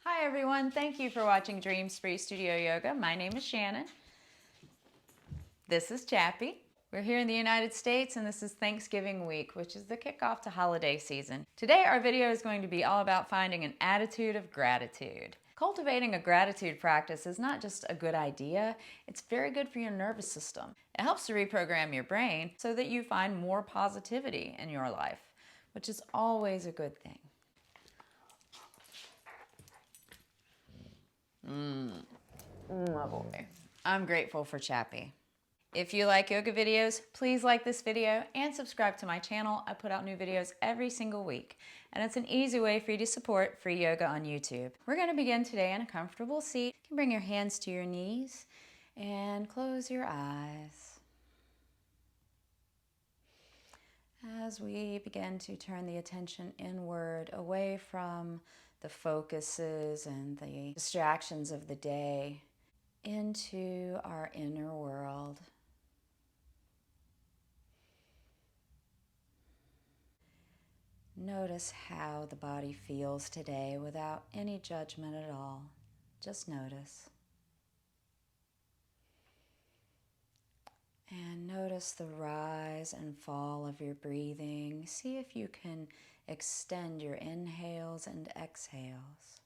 Hi everyone, thank you for watching DreamSpree Studio Yoga. My name is Shannon. This is Chappy. We're here in the United States and this is Thanksgiving week, which is the kickoff to holiday season. Today our video is going to be all about finding an attitude of gratitude. Cultivating a gratitude practice is not just a good idea, it's very good for your nervous system. It helps to reprogram your brain so that you find more positivity in your life, which is always a good thing. My boy. I'm grateful for Chappy. If you like yoga videos, please like this video and subscribe to my channel. I put out new videos every single week, and it's an easy way for you to support free yoga on YouTube. We're going to begin today in a comfortable seat. You can bring your hands to your knees and close your eyes. As we begin to turn the attention inward, away from the focuses and the distractions of the day, into our inner world. Notice how the body feels today without any judgment at all. Just notice. And notice the rise and fall of your breathing. See if you can extend your inhales and exhales.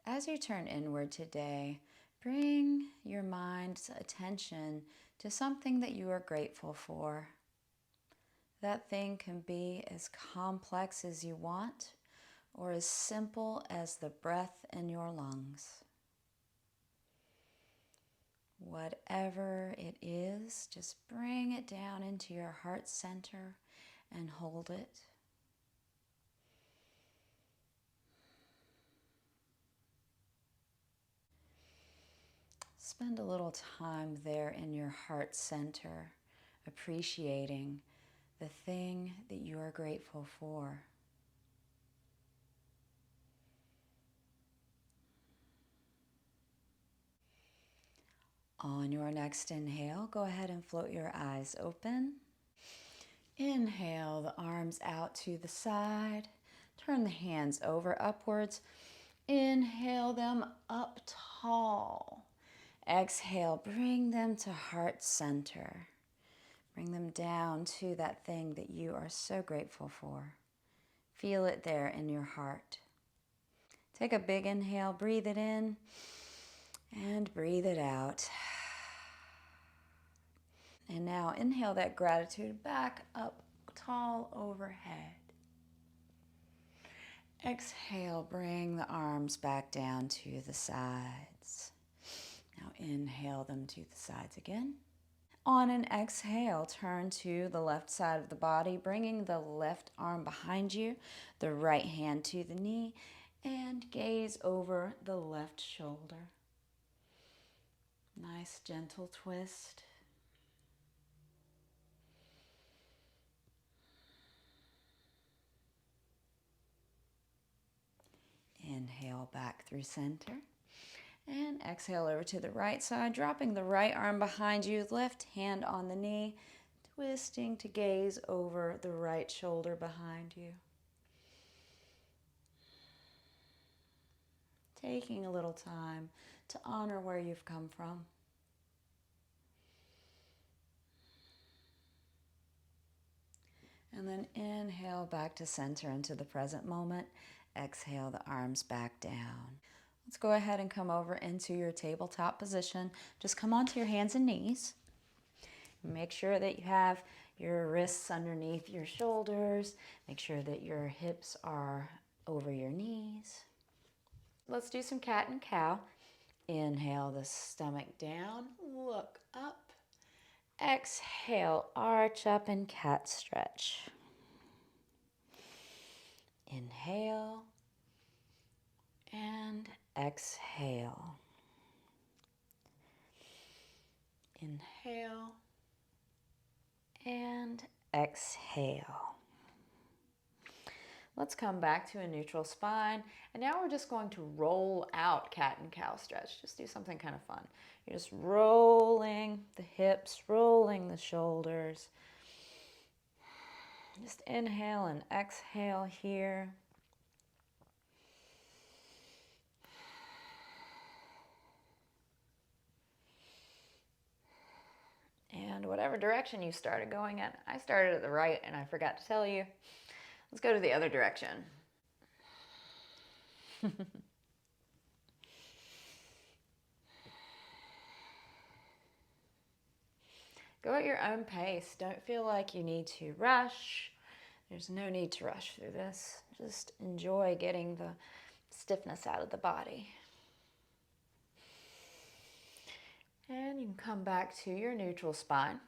As you turn inward today, bring your mind's attention to something that you are grateful for. That thing can be as complex as you want or as simple as the breath in your lungs. Whatever it is, just bring it down into your heart center and hold it. Spend a little time there in your heart center, appreciating the thing that you are grateful for. On your next inhale, go ahead and float your eyes open. Inhale the arms out to the side. Turn the hands over upwards. Inhale them up tall. Exhale, bring them to heart center. Bring them down to that thing that you are so grateful for. Feel it there in your heart. Take a big inhale, breathe it in, and breathe it out. And now inhale that gratitude back up tall overhead. Exhale, bring the arms back down to the sides. Now inhale them to the sides again. On an exhale, turn to the left side of the body, bringing the left arm behind you, the right hand to the knee, and gaze over the left shoulder. Nice gentle twist. Inhale back through center. And exhale over to the right side, dropping the right arm behind you, left hand on the knee, twisting to gaze over the right shoulder behind you. Taking a little time to honor where you've come from. And then inhale back to center into the present moment. Exhale the arms back down. Let's go ahead and come over into your tabletop position. Just come onto your hands and knees. Make sure that you have your wrists underneath your shoulders. Make sure that your hips are over your knees. Let's do some cat and cow. Inhale the stomach down, look up. Exhale, arch up and cat stretch. Inhale and exhale. Inhale and exhale. Let's come back to a neutral spine. And now we're just going to roll out cat and cow stretch. Just do something kind of fun. You're just rolling the hips, rolling the shoulders. Just inhale and exhale here. And whatever direction you started going in, I started at the right and I forgot to tell you. Let's go to the other direction. Go at your own pace. Don't feel like you need to rush. There's no need to rush through this. Just enjoy getting the stiffness out of the body. And you can come back to your neutral spine.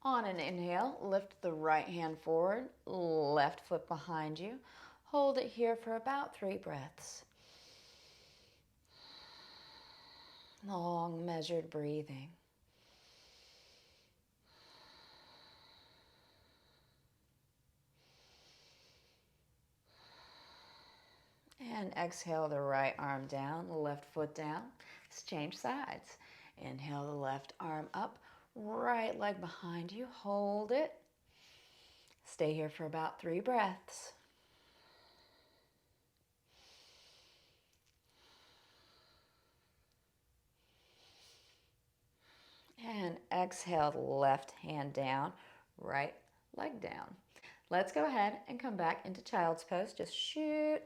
On an inhale, lift the right hand forward, left foot behind you. Hold it here for about 3 breaths. Long, measured breathing. And exhale the right arm down, left foot down. Let's change sides. Inhale the left arm up, right leg behind you. Hold it. Stay here for about 3 breaths. And exhale the left hand down, right leg down. Let's go ahead and come back into child's pose. Just shoot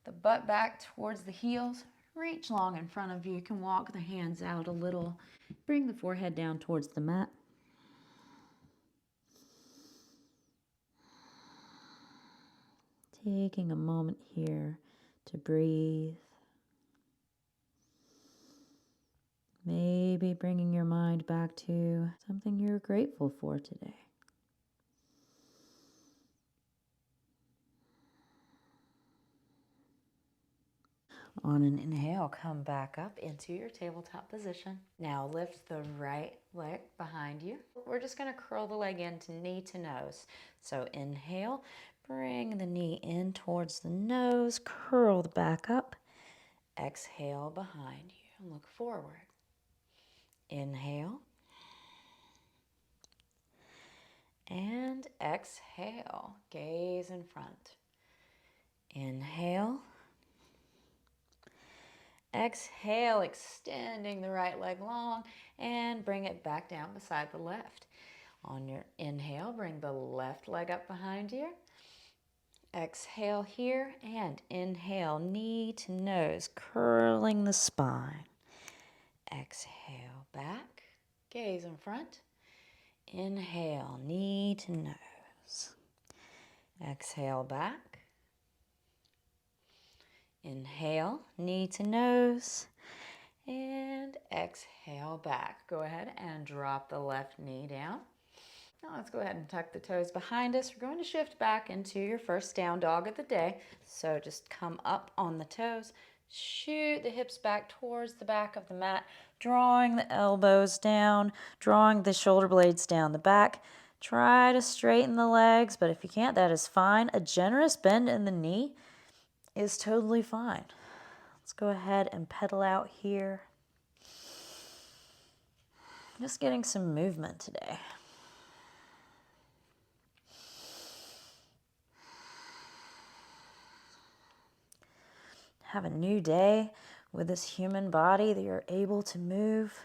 the butt back towards the heels. Reach long in front of you. You can walk the hands out a little. Bring the forehead down towards the mat. Taking a moment here to breathe. Maybe bringing your mind back to something you're grateful for today. On an inhale, come back up into your tabletop position. Now lift the right leg behind you. We're just going to curl the leg into knee to nose. So inhale, bring the knee in towards the nose, curl the back up. Exhale behind you and look forward. Inhale. And exhale, gaze in front. Inhale. Exhale, extending the right leg long and bring it back down beside the left. On your inhale, bring the left leg up behind you. Exhale here and inhale, knee to nose, curling the spine. Exhale back, gaze in front. Inhale, knee to nose. Exhale back. Inhale, knee to nose, and exhale back. Go ahead and drop the left knee down. Now let's go ahead and tuck the toes behind us. We're going to shift back into your first down dog of the day. So just come up on the toes, shoot the hips back towards the back of the mat, drawing the elbows down, drawing the shoulder blades down the back. Try to straighten the legs, but if you can't, that is fine. A generous bend in the knee is totally fine. Let's go ahead and pedal out here. Just getting some movement today. Have a new day with this human body that you're able to move.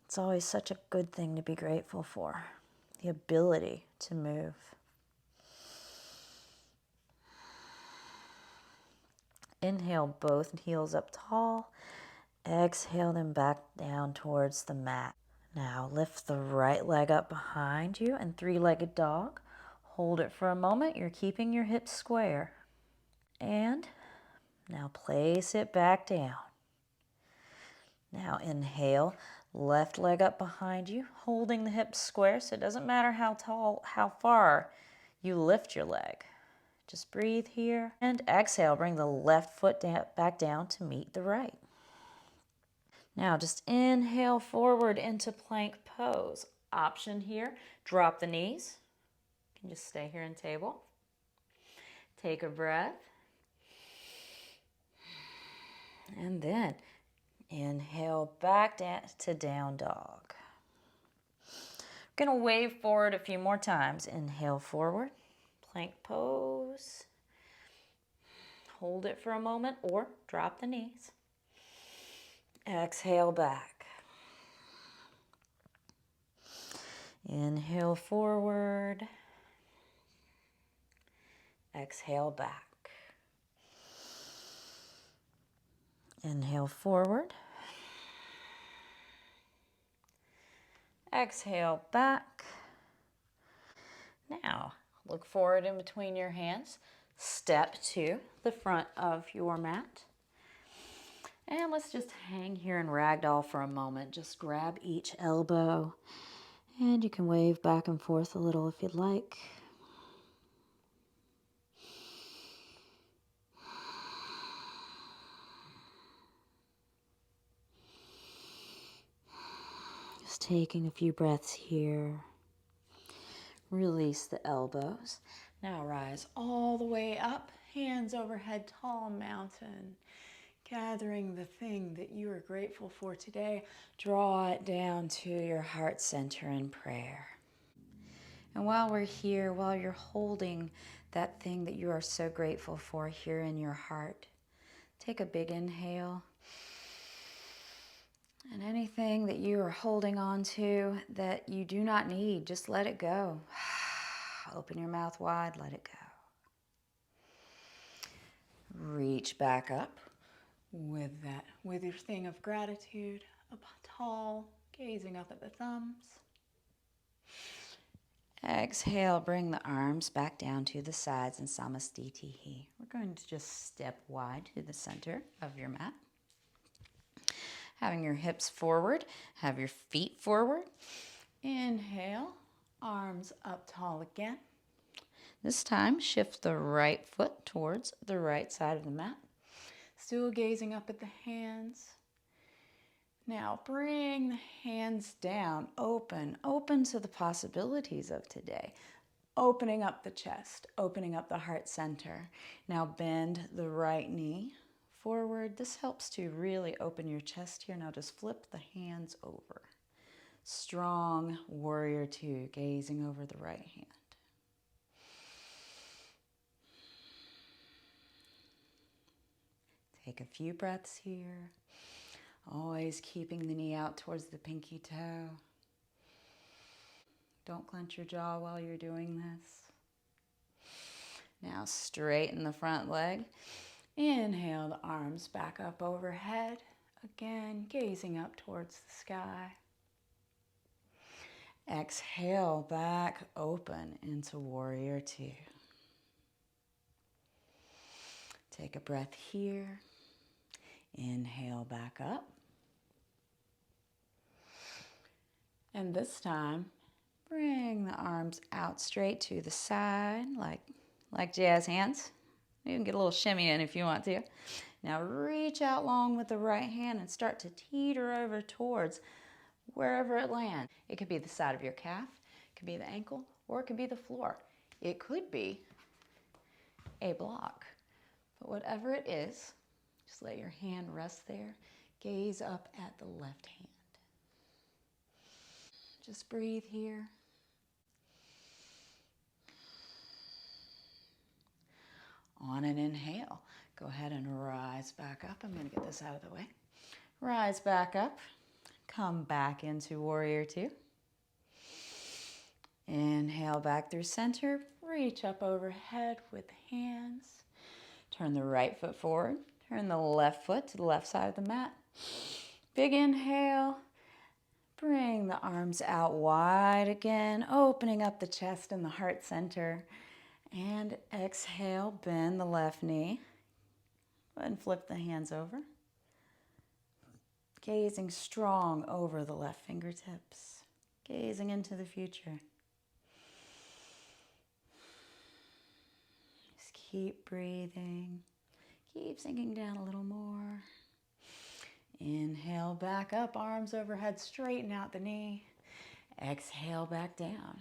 It's always such a good thing to be grateful for. The ability to move. Inhale both heels up tall. Exhale them back down towards the mat. Now lift the right leg up behind you in three-legged dog. Hold it for a moment. You're keeping your hips square. And now place it back down. Now inhale, left leg up behind you, holding the hips square, so it doesn't matter how tall, how far you lift your leg. Just breathe here. And exhale, bring the left foot back down to meet the right. Now just inhale forward into plank pose. Option here, drop the knees. You can just stay here in table. Take a breath. And then inhale back down to down dog. We're going to wave forward a few more times. Inhale forward, plank pose. Hold it for a moment or drop the knees. Exhale back. Inhale forward. Exhale back. Inhale forward. Exhale back. Now, look forward in between your hands. Step to the front of your mat. And let's just hang here and ragdoll for a moment. Just grab each elbow. And you can wave back and forth a little if you'd like. Just taking a few breaths here. Release the elbows. Now rise all the way up, hands overhead, tall mountain. Gathering the thing that you are grateful for today, draw it down to your heart center in prayer. And while we're here, while you're holding that thing that you are so grateful for here in your heart, take a big inhale. And anything that you are holding on to that you do not need, just let it go. Open your mouth wide, let it go. Reach back up with your thing of gratitude, up tall, gazing up at the thumbs. Exhale, bring the arms back down to the sides in Samastitihi. We're going to just step wide to the center of your mat. Having your hips forward, have your feet forward. Inhale, arms up tall again. This time, shift the right foot towards the right side of the mat. Still gazing up at the hands. Now bring the hands down, open to the possibilities of today. Opening up the chest, opening up the heart center. Now bend the right knee forward. This helps to really open your chest here. Now just flip the hands over. Strong warrior two, gazing over the right hand. Take a few breaths here. Always keeping the knee out towards the pinky toe. Don't clench your jaw while you're doing this. Now straighten the front leg. Inhale the arms back up overhead. Again, gazing up towards the sky. Exhale back open into warrior two. Take a breath here. Inhale back up. And this time, bring the arms out straight to the side, like jazz hands. You can get a little shimmy in if you want to. Now reach out long with the right hand and start to teeter over towards wherever it lands. It could be the side of your calf, it could be the ankle, or it could be the floor. It could be a block. But whatever it is, just let your hand rest there. Gaze up at the left hand. Just breathe here. On an inhale, go ahead and rise back up. I'm going to get this out of the way. Rise back up. Come back into warrior two. Inhale back through center. Reach up overhead with hands. Turn the right foot forward. Turn the left foot to the left side of the mat. Big inhale. Bring the arms out wide again, opening up the chest and the heart center. And exhale, bend the left knee. Go ahead and flip the hands over. Gazing strong over the left fingertips. Gazing into the future. Just keep breathing. Keep sinking down a little more. Inhale back up, arms overhead, straighten out the knee. Exhale back down.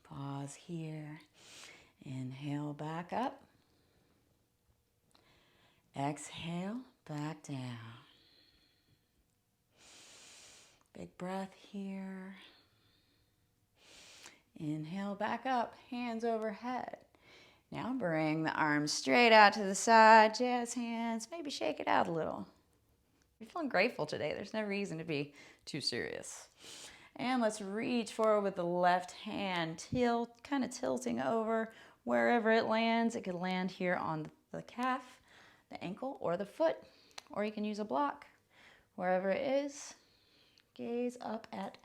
Pause here. Inhale, back up. Exhale, back down. Big breath here. Inhale, back up, hands overhead. Now bring the arms straight out to the side, jazz hands, maybe shake it out a little. You're feeling grateful today. There's no reason to be too serious. And let's reach forward with the left hand, kind of tilting over wherever it lands. It could land here on the calf, the ankle, or the foot, or you can use a block. Wherever it is, gaze up at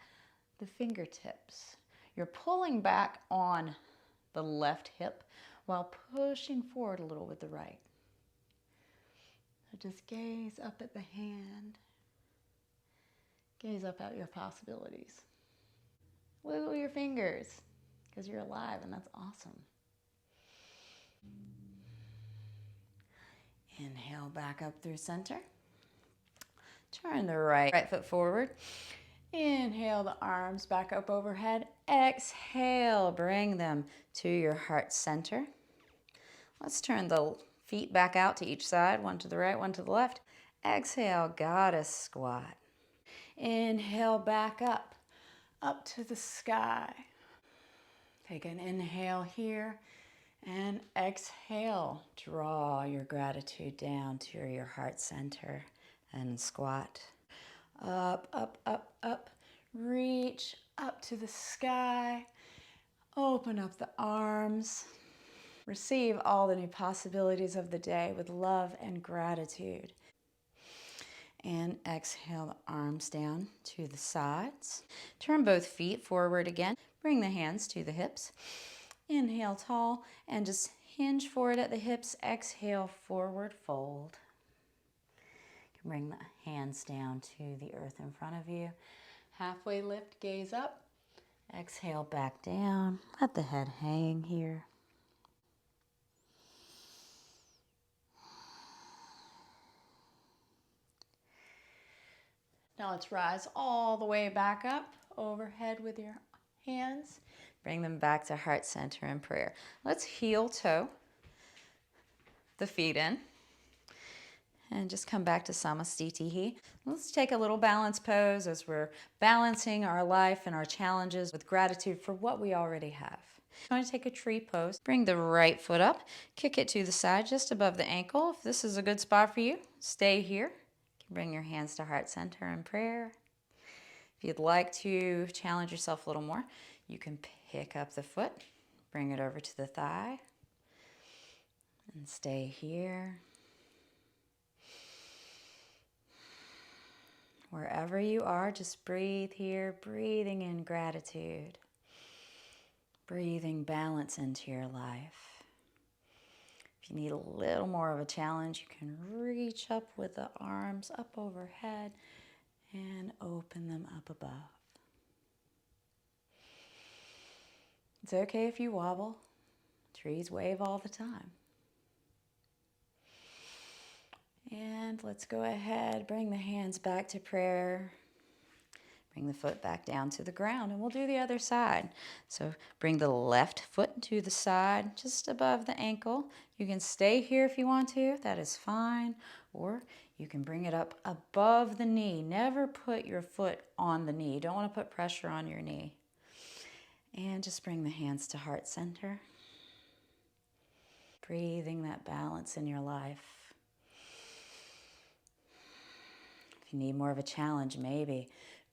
the fingertips. You're pulling back on the left hip while pushing forward a little with the right. So just gaze up at the hand. Gaze up at your possibilities. Wiggle your fingers because you're alive and that's awesome. Inhale back up through center. Turn the right foot forward. Inhale the arms back up overhead. Exhale, bring them to your heart center. Let's turn the feet back out to each side, one to the right, one to the left. Exhale, goddess squat. Inhale back up to the sky. Take an inhale here and exhale. Draw your gratitude down to your heart center and squat. Up, up, up, up. Reach up to the sky. Open up the arms. Receive all the new possibilities of the day with love and gratitude. And exhale the arms down to the sides. Turn both feet forward again. Bring the hands to the hips. Inhale tall and just hinge forward at the hips. Exhale, forward fold. You can bring the hands down to the earth in front of you. Halfway lift, gaze up. Exhale, back down. Let the head hang here. Now let's rise all the way back up, overhead with your hands. Bring them back to heart center in prayer. Let's heel toe the feet in. And just come back to Samastitihi. Let's take a little balance pose as we're balancing our life and our challenges with gratitude for what we already have. I'm going to take a tree pose. Bring the right foot up, kick it to the side just above the ankle. If this is a good spot for you, stay here. Bring your hands to heart center in prayer. If you'd like to challenge yourself a little more, you can pick up the foot, bring it over to the thigh, and stay here. Wherever you are, just breathe here, breathing in gratitude, breathing balance into your life. If you need a little more of a challenge, you can reach up with the arms up overhead and open them up above. It's okay if you wobble. Trees wave all the time. And let's go ahead, bring the hands back to prayer. Bring the foot back down to the ground, and we'll do the other side. So bring the left foot to the side, just above the ankle. You can stay here if you want to, that is fine. Or you can bring it up above the knee. Never put your foot on the knee. You don't want to put pressure on your knee. And just bring the hands to heart center. Breathing that balance in your life. If you need more of a challenge, maybe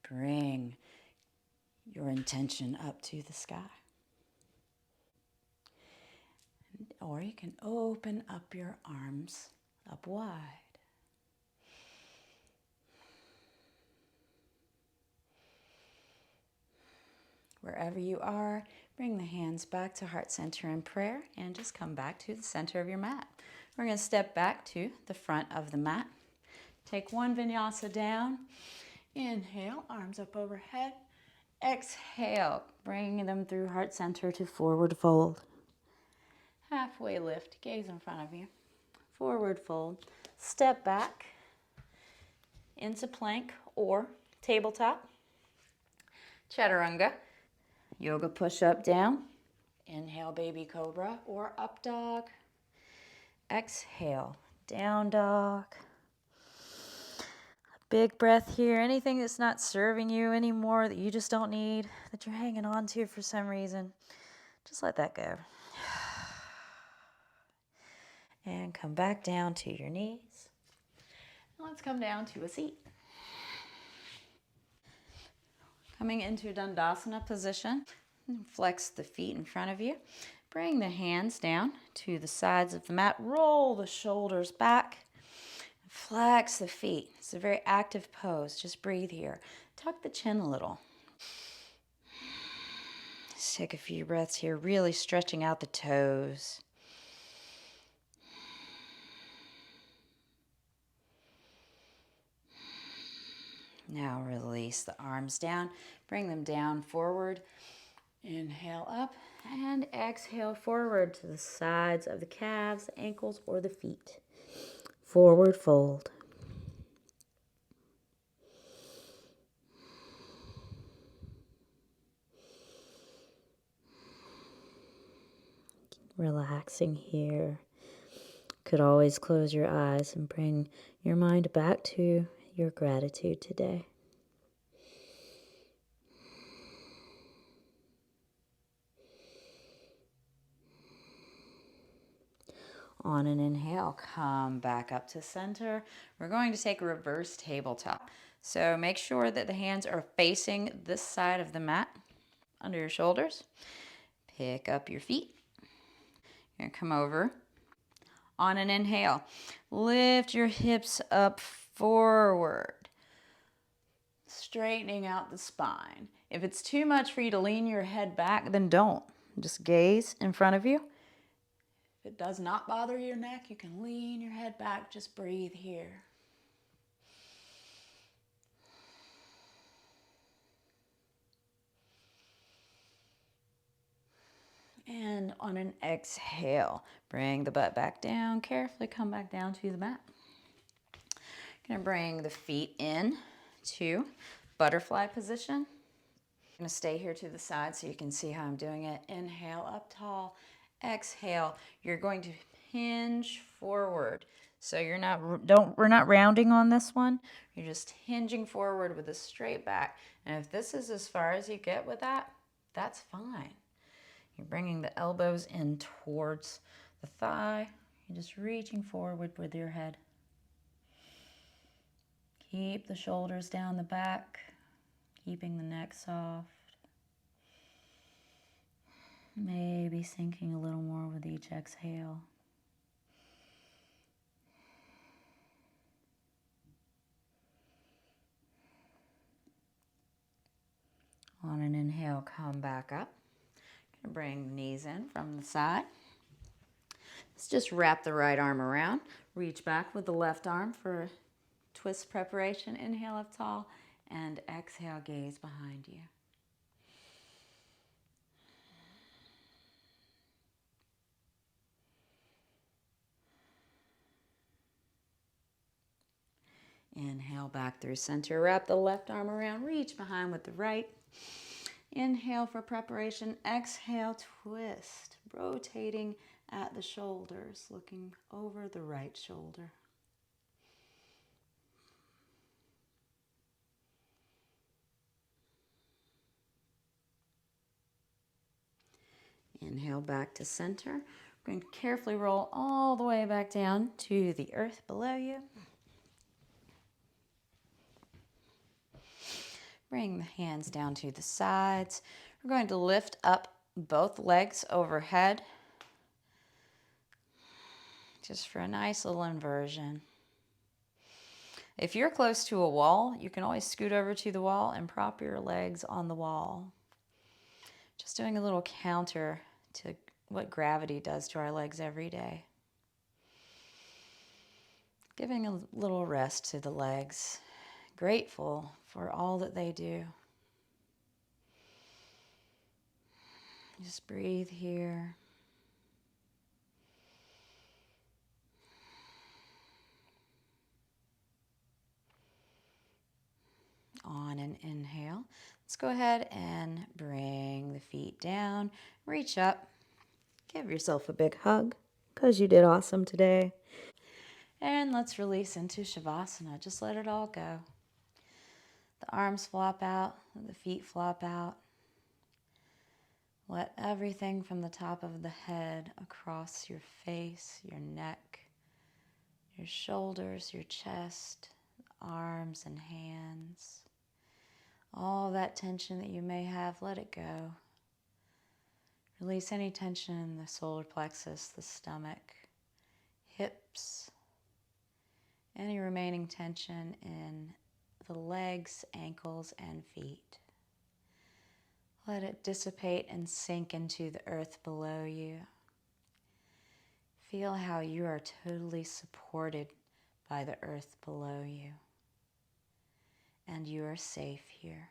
bring your intention up to the sky. Or you can open up your arms up wide. Wherever you are, bring the hands back to heart center in prayer and just come back to the center of your mat. We're going to step back to the front of the mat. Take one vinyasa down. Inhale, arms up overhead. Exhale, bring them through heart center to forward fold. Halfway lift, gaze in front of you. Forward fold. Step back into plank or tabletop. Chaturanga. Yoga push-up down. Inhale, baby cobra or up dog. Exhale, down dog. Big breath here. Anything that's not serving you anymore, that you just don't need, that you're hanging on to for some reason, just let that go. And come back down to your knees. Let's come down to a seat. Coming into Dandasana position, flex the feet in front of you. Bring the hands down to the sides of the mat. Roll the shoulders back. Flex the feet. It's a very active pose. Just breathe here. Tuck the chin a little. Just take a few breaths here, really stretching out the toes. Now release the arms down. Bring them down forward. Inhale up and exhale forward to the sides of the calves, ankles, or the feet. Forward fold. Relaxing here. Could always close your eyes and bring your mind back to your gratitude today. On an inhale, come back up to center. We're going to take a reverse tabletop. So make sure that the hands are facing this side of the mat, under your shoulders. Pick up your feet. You're going to come over. On an inhale, lift your hips up forward, straightening out the spine. If it's too much for you to lean your head back, then don't. Just gaze in front of you. If it does not bother your neck, you can lean your head back. Just breathe here. And on an exhale, bring the butt back down. Carefully come back down to the mat. Gonna bring the feet in to butterfly position. I'm gonna stay here to the side so you can see how I'm doing it. Inhale up tall. Exhale, you're going to hinge forward. So we're not rounding on this one. You're just hinging forward with a straight back. And if this is as far as you get with that, that's fine. You're bringing the elbows in towards the thigh. You're just reaching forward with your head. Keep the shoulders down the back, keeping the neck soft. Maybe sinking a little more with each exhale. On an inhale, come back up. Gonna bring the knees in from the side. Let's just wrap the right arm around. Reach back with the left arm for twist preparation. Inhale up tall and exhale, gaze behind you. Inhale back through center. Wrap the left arm around. Reach behind with the right. Inhale for preparation. Exhale, twist. Rotating at the shoulders, looking over the right shoulder. Inhale back to center. We're going to carefully roll all the way back down to the earth below you. Bring the hands down to the sides. We're going to lift up both legs overhead, just for a nice little inversion. If you're close to a wall, you can always scoot over to the wall and prop your legs on the wall. Just doing a little counter to what gravity does to our legs every day. Giving a little rest to the legs. Grateful for all that they do. Just breathe here. On an inhale, let's go ahead and bring the feet down, reach up, Give yourself a big hug because you did awesome today. And let's release into Shavasana. Just let it all go. The arms flop out, the feet flop out. Let everything from the top of the head across your face, your neck, your shoulders, your chest, arms and hands. All that tension that you may have, let it go. Release any tension in the solar plexus, the stomach, hips, any remaining tension in the legs, ankles, and feet. Let it dissipate and sink into the earth below you. Feel how you are totally supported by the earth below you, and you are safe here.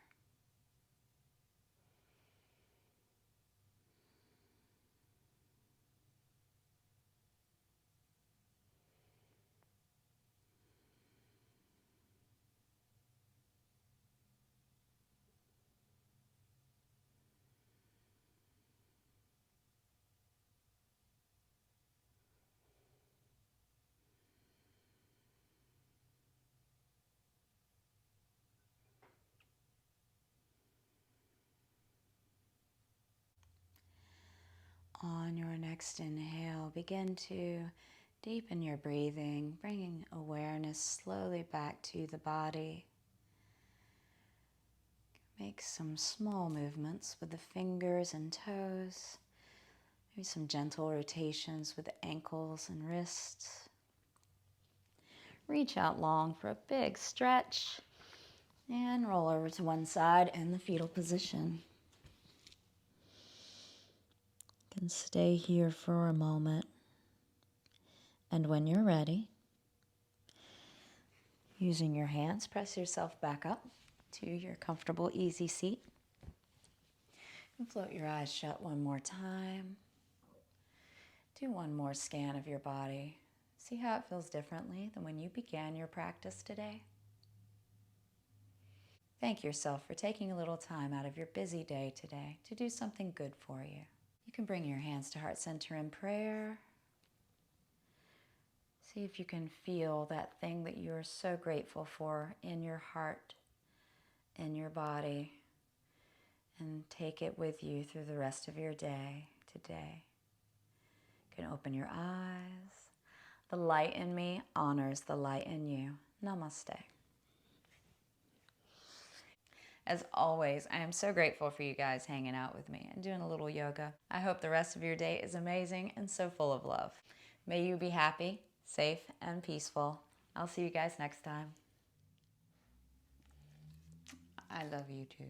On your next inhale, begin to deepen your breathing, bringing awareness slowly back to the body. Make some small movements with the fingers and toes. Maybe some gentle rotations with the ankles and wrists. Reach out long for a big stretch and roll over to one side in the fetal position. You can stay here for a moment. And when you're ready, using your hands, press yourself back up to your comfortable, easy seat. And float your eyes shut one more time. Do one more scan of your body. See how it feels differently than when you began your practice today. Thank yourself for taking a little time out of your busy day today to do something good for you. You can bring your hands to heart center in prayer. See if you can feel that thing that you are so grateful for in your heart, in your body, and take it with you through the rest of your day today. You can open your eyes. The light in me honors the light in you. Namaste. As always, I am so grateful for you guys hanging out with me and doing a little yoga. I hope the rest of your day is amazing and so full of love. May you be happy, safe, and peaceful. I'll see you guys next time. I love you too.